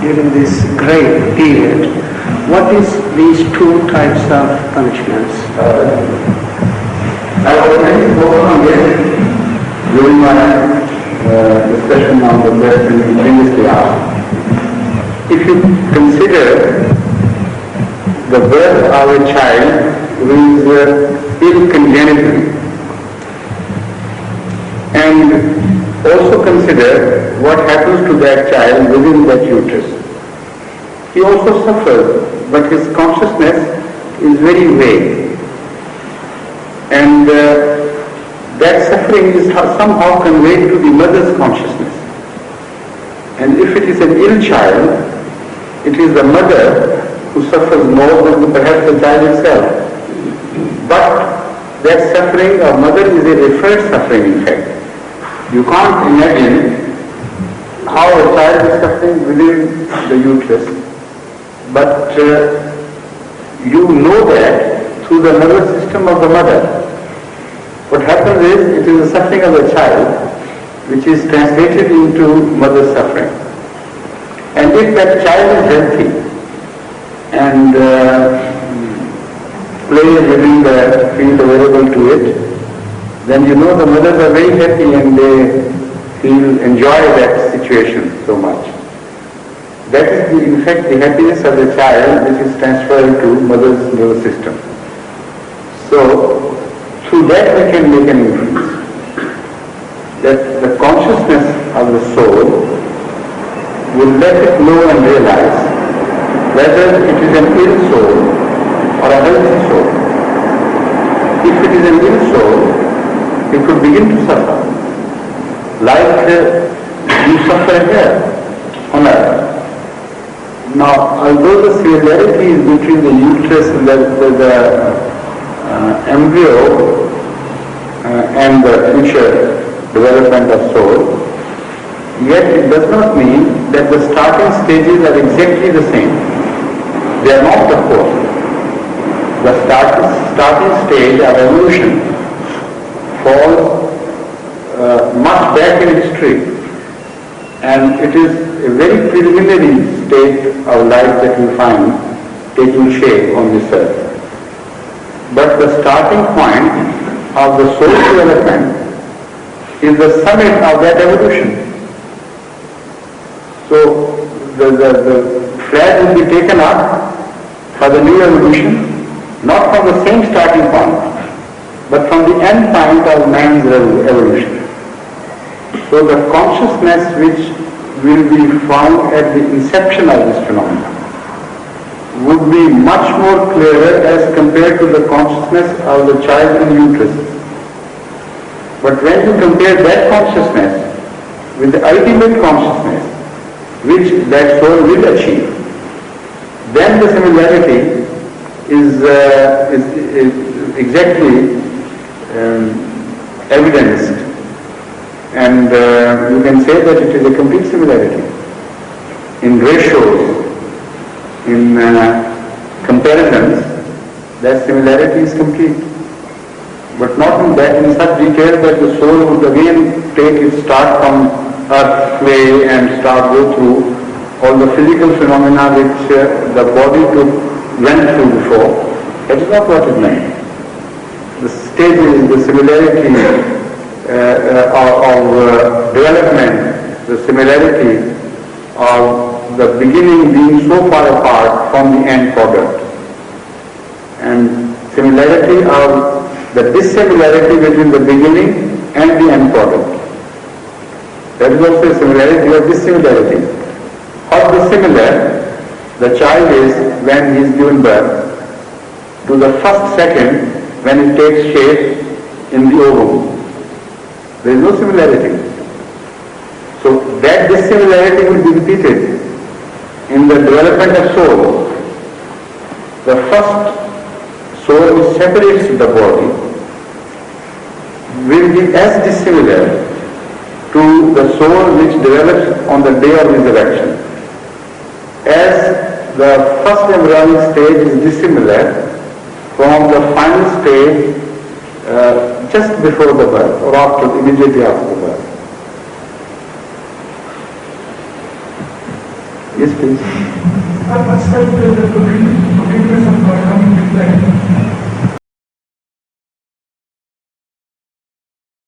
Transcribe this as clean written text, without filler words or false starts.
during this great period, what is these two types of punishments? I already spoken on this during my discussion on the question previously asked. If you consider the birth of a child who is ill congenitally, and also consider what happens to that child within that uterus. He also suffers, but his consciousness is very vague. And that suffering is somehow conveyed to the mother's consciousness. And if it is an ill child, it is the mother who suffers more than perhaps the child itself. But that suffering of mother is a referred suffering in fact. You can't imagine how a child is suffering within the uterus, but you know that through the nervous system of the mother. What happens is, it is the suffering of the child which is translated into mother's suffering. And if that child is healthy and plays within the field available to it, then you know the mothers are very happy and they enjoy that situation so much. That is in fact the happiness of the child which is transferred to mother's nervous system. So through that we can make an inference that the consciousness of the soul will let it know and realize whether it is an ill soul or a healthy soul. If it is an ill soul, it could begin to suffer, like you suffer here on earth. Now, although the similarities between the uterus and the embryo and the future development of soul, yet it does not mean that the starting stages are exactly the same. They are not, of course. The starting stage of evolution falls much back in history, and it is a very preliminary state of life that we find taking shape on this earth. But the starting point of the soul development is the summit of that evolution. So the flag will be taken up for the new evolution, not from the same starting point, but from the end point of man's evolution. So the consciousness which will be found at the inception of this phenomenon would be much more clearer as compared to the consciousness of the child in uterus. But when you compare that consciousness with the ultimate consciousness which that soul will achieve, then the similarity is exactly evidenced, and you can say that it is a complete similarity in ratios, in comparisons. That similarity is complete, but not in such detail that the soul would again take its start from earth, clay, and go through all the physical phenomena which the body went through before. That is not what it meant. The stages, the similarity of development, the similarity of the beginning being so far apart from the end product, and similarity of the dissimilarity between the beginning and the end product. That is also a similarity of dissimilarity. How dissimilar the child is when he is given birth to the first second when it takes shape in the ovum. There is no similarity. So that dissimilarity will be repeated in the development of soul. The first soul which separates the body will be as dissimilar to the soul which develops on the day of resurrection as the first embryonic stage is dissimilar from the final stage just before the birth or immediately after the birth. Yes, please. I said that the